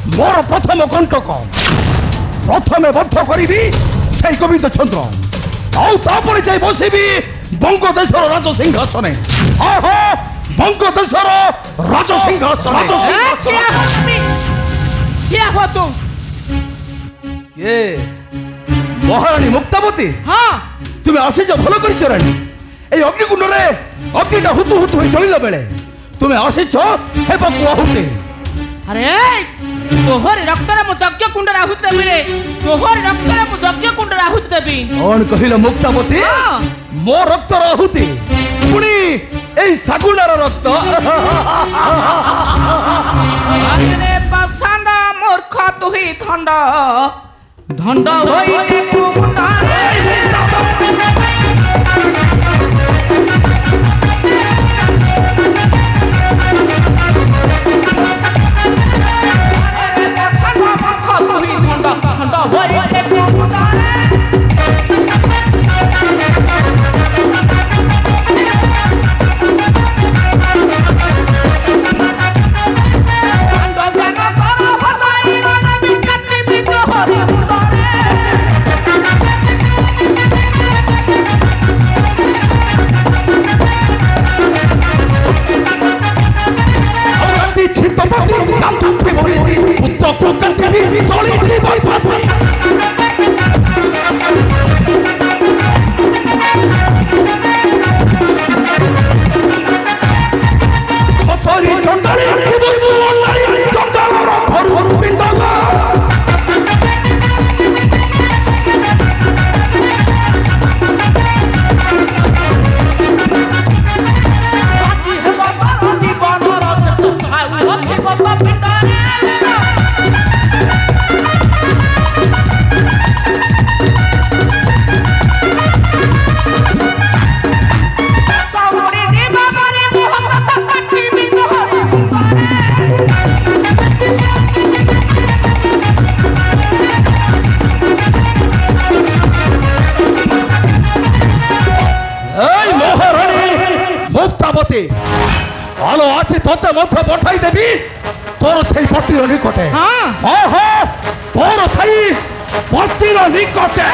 मोर प्रथम कंटक प्रथमे बद्ध करी से गोविंद चंद्र आउे जाई बसबी बंगदेशर राज सिंहासने बंगदेशर राज सिंहासन ये महारानी मुक्तावती हाँ तुम्हें आसीच भल कर रानी ये अग्निकुंड अग्निटा हुतु हुतु हो जलिला बेले तुम्हें आसीच आहुति अरे तोहर रक्तरे मु यज्ञ कुंडर आहुति देबी रे तोहर रक्तरे मु यज्ञ कुंडर आहुति देबी कौन कहिला मुक्तावती मो रक्तर आहुति पुणी ए सागुणार रक्त अरे पाषांड मूर्ख तुही थंड धंड होइले तू मुंडा ভালো আছে তোতে মধ্যে পঠাই দেবি তোর সেই পতির নিকটে তোর সেই পতির নিকটে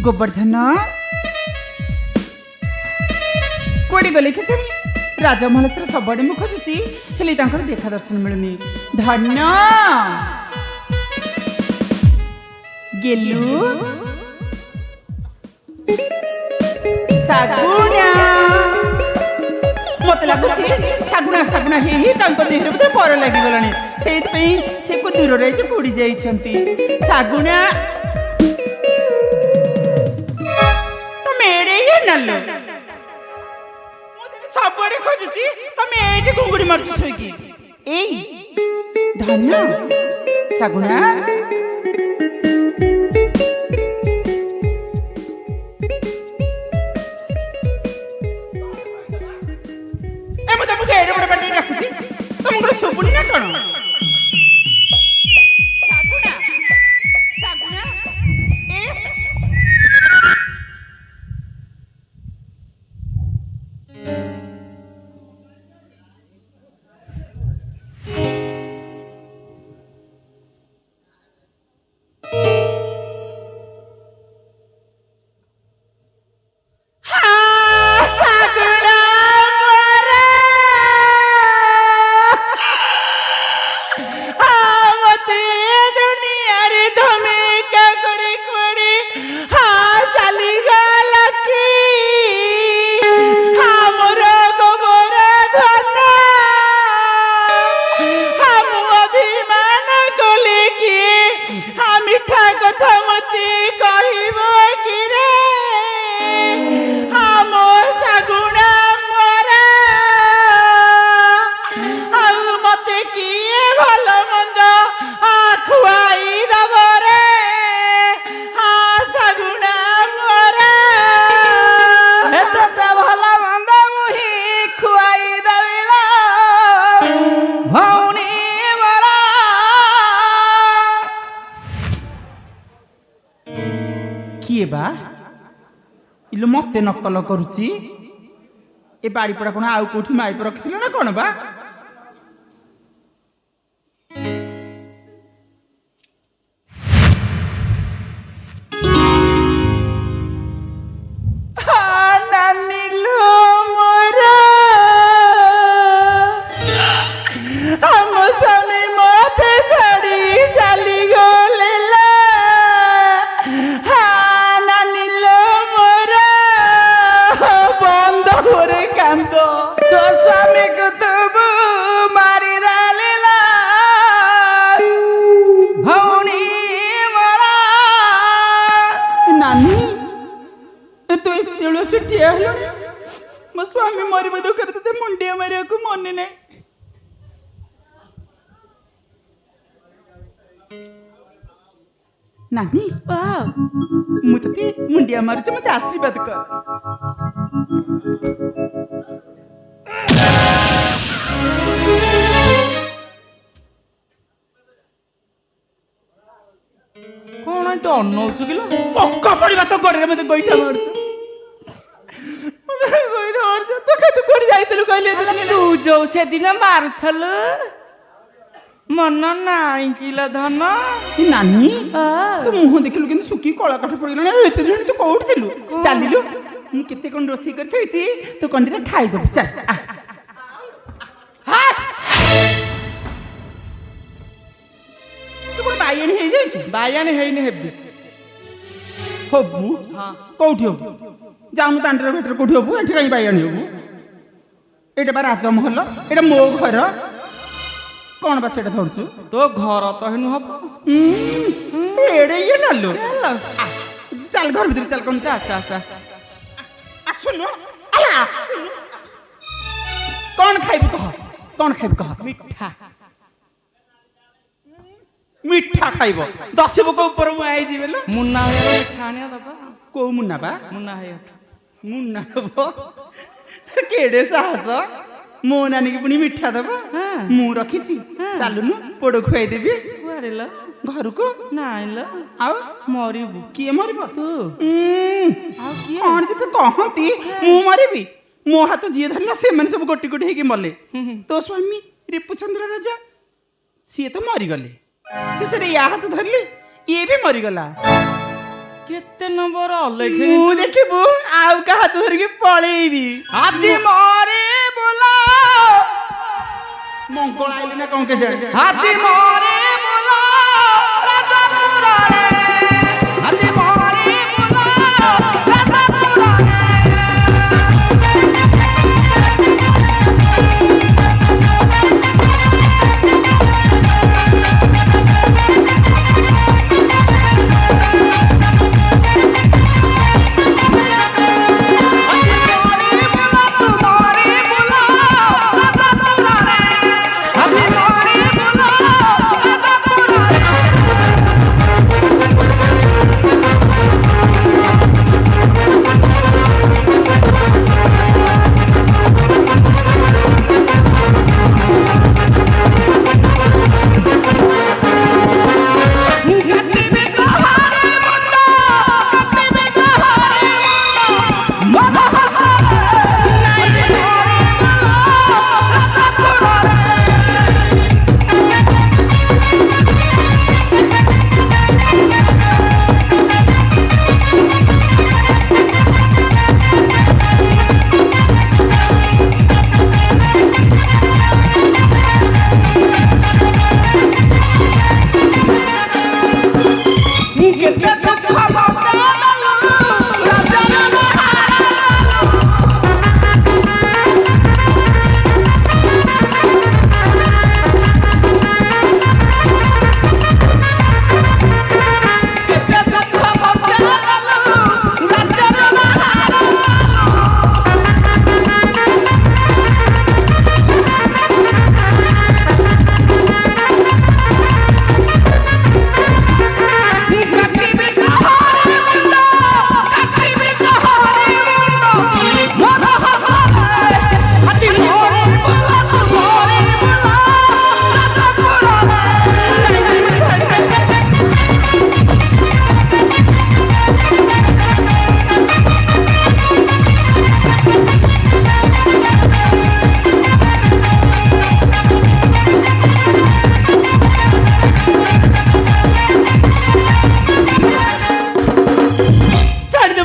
गोवर्धन कोड़ी गले खेचड़ी राजमहल सबड़े मुख खोजुची हेले तांकर देखा दर्शन मिलुनी धन्य गेलु सागुणा मत लगुची सागुणा सागुणा हे तांको देहरे भीतर पर लागि गलानी सेइत पई से को दूर रे जे कोड़ी जाई छंती सागुणा नल्लो सबड़े खोजुची तमे एठी गुंगुड़ी मारछु सोईकी एई धन्य सागुणा हाँ चली गला की हमर गोबर धन हम अभिमान कले कि हम मिठा कथा मते कहब कि रे हम सगुणा मरा ଆଉ ମତେ କିଏ ଭଲ ମନ୍ଦ ଖୁଆଇ ଦବ ରେ ଶାଗୁଣା ମରା ଏତେ ଭଲ ମନ୍ଦ ମୁହିଁ ଖୁଆଇ ଦେବିଲ ଭଉଣୀ ମରା। କିଏ ବା ଇଲୋ ମତେ ନକଲ କରୁଛି ଏ ବାଡ଼ିପଡ଼ା କଣ ଆଉ କୋଉଠି ମାଇପ ରଖିଥିଲ ନା କଣ ବା? ଆମ ସ୍ୱାମୀ ମତେ ଛାଡ଼ି ଚାଲି ଗଲେ ନାନିଲ ମୋର ବନ୍ଦ ପରେ କାନ୍ଦ ତୋ ସ୍ୱାମୀକୁ ତୁ ମାରିଦେଲି ଭଉଣୀ ମରା। ନାନୀ ତୁ ଏତେବେଳେ ସେ ଠିଆ ହେଲଣି ମୋ ସ୍ୱାମୀ ମରିବା ଦୁଃଖରେ ତତେ ମୁଣ୍ଡିଆ ମାରିବାକୁ ମନେ ନାହିଁ। ନାନୀ ମୁଁ ତତେ ମୁଣ୍ଡିଆ ମାରୁଛି ମତେ ଆଶୀର୍ବାଦ କର। କଣ ଏତେ ଅନଉଛୁ କିଲୋ? ପକ୍କା ପଡ଼ିବା ତ ଗୋଡ଼ରେ ମତେ ଗୋଇଠା ମାରୁଛୁ ଗୋଇଠା ମାରୁଛୁ ତୁ କୋଉଠି ଯାଇଥିଲୁ କହିଲେ ତୁ ଯୋଉ ସେଦିନ ମାରୁଥିଲୁ ମନ ନାଇଁ କିଲୋ ଧନ। ନାନୀ ତୁ ମୁହଁ ଦେଖିଲୁ କିନ୍ତୁ ଶୁଖି କଳା କାଠ ପଡ଼ିଗଲାଣି ଆଉ ଏତେ ଦିନ ତୁ କୋଉଠି ଥିଲୁ ଚାଲିଲୁ ମୁଁ କେତେ କଣ ରୋଷେଇ କରି ଥୋଇଛି ତୁ କଣ୍ଡିରେ ଖାଇଦେବୁ ଚାଲ ତୁ କଣ ବାଇଆଣୀ ହେଇଯାଇଛୁ? ବାୟାଣୀ ହେଇନି ହେବି ହବୁ କୋଉଠି ହବୁ ଯାଉନୁ ତାଣ୍ଡରେ ଭେଟରେ କୋଉଠି ହବୁ ଏଠି କାହିଁ ବାଇଆଣୀ ହବୁ? ଏଇଟା ବା ରାଜମହଲ ଏଇଟା ମୋ ଘର କଣ ବା ସେଇଟା ଧରୁଛୁ? ତୋ ଘର ତ ହେନୁ ହବ ତୁ ଏଡେ ଇଏ ନାଲୁ ଚାଲ ଘର ଭିତରେ ଚାଲ କଣ ଚା ଚା ଚା ଆସୁନୁ ଆସୁନୁ କଣ ଖାଇବୁ କହ କଣ ଖାଇବୁ କହ? ମିଠା ମିଠା ଖାଇବ 10 ପୋକ ଉପରେ ମୁଁ ଆଇଛି ବେଲେ ମୁନା ହେଇଗଲା ମିଠା ଆଣିବା ଦବା। କୋଉ ମୁନା ବା? ମୁନା ହେଇଗଲା ମୁନା ହବ କେଡେ ସାହସ ମୋ ନାନୀକି ପୁଣି ମିଠା ଦବା ମୁଁ ରଖିଛି ଚାଲୁନୁ ପୋଡ ଖୁଆଇଦେବି କୁଆଡେ ଲୋ? ଘରକୁ ନାଇଁ ଲୋ ଆଉ ମରିବୁ। କିଏ ମରିବ? ତୁ ଆଉ କିଏ କଣ ଯେ ତୁ କହନ୍ତି ମୁଁ ମରିବି? ମୋ ହାତ ଯିଏ ଧରିଲା ସେମାନେ ସବୁ ଗୋଟି ଗୋଟି ହେଇକି ମଲେ। ତୋ ସ୍ୱାମୀ ରିପୁଚନ୍ଦ୍ର ରାଜା ସିଏ ତ ମରିଗଲେ ଶେଷରେ ୟା ହାତ ଧରିଲି ଇଏ ବି ମରିଗଲା। କେତେ ନମ୍ବର ଅଲେଖ ମୁଁ ଦେଖିବୁ ଆଉ କାହା ହାତ ଧରିକି ପଳେଇବି। ଆଜି ମରିବୁ ଲୋ ମଙ୍ଗଳ ଆଇଲେ ନା କଣ କେଜାଣି ଆଜି ମରିବୁ ଲୋ ରାଜପୁରରେ ଆଜି ମରିବୁ ଲୋ ରାଜପୁରରେ।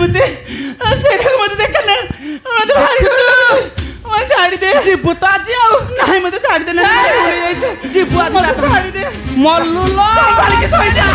ମତେ ସେଇଟାକୁ ମତେ ଦେଖ ନା ମତେ ଭାରି ଡର ଲାଗୁଛି। ମତେ ଛାଡ଼ି ଦେ। ଯିବୁ ତ ଆଜି ଆଉ ନାହିଁ ମତେ ଛାଡ଼ି ଦେ ନା ଭୁଲି ଯାଇଛି। ଯିବୁ ଆଜି ମତେ ଛାଡ଼ି ଦେ। ମଲ୍ଲୁ ସମ୍ଭାଳିକି ଶୋଇଯା।